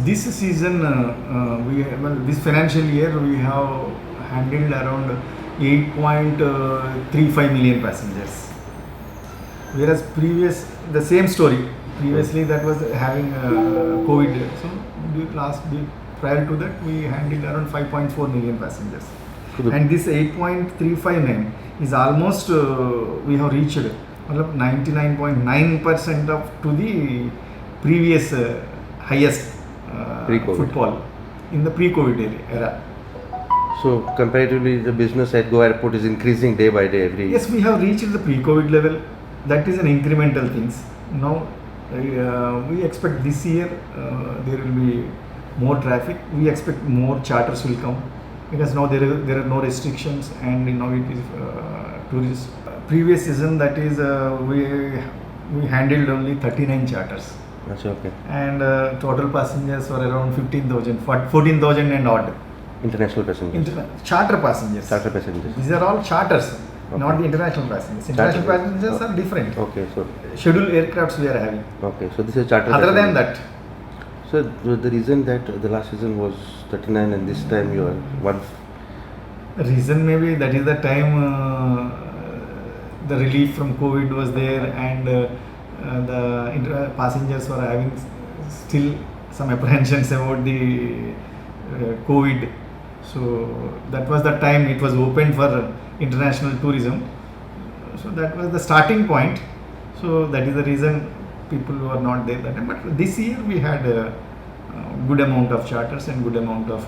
this season, this financial year we have handled around 8.35 million passengers. Whereas the same story. Previously, that was having COVID. So prior to that, we handled around 5.4 million passengers. And this 8.359 is almost we have reached 99.9% of to the previous highest footfall in the pre-COVID era. So comparatively, the business at Goa Airport is increasing day by day every. Yes, we have reached the pre-COVID level. That is an incremental things. Now we expect this year there will be more traffic. We expect more charters will come because now there are no restrictions, and now it is tourist. Previous season, that is we handled only 39 charters. That's okay. And total passengers were around 14,000 and odd. International passengers. Charter passengers. Charter passengers. These are all charters, Okay. not the international passengers. International passengers are different. Okay, so Scheduled aircrafts we are having. okay, so this is charter. Other than passengers. that, So the reason that the last season was 39 and this time you are one. reason maybe that is the time the relief from COVID was there, and the passengers were having still some apprehensions about the COVID. So that was the time it was open for international tourism. So that was the starting point. So that is the reason people were not there that time. But this year we had a good amount of charters and good amount of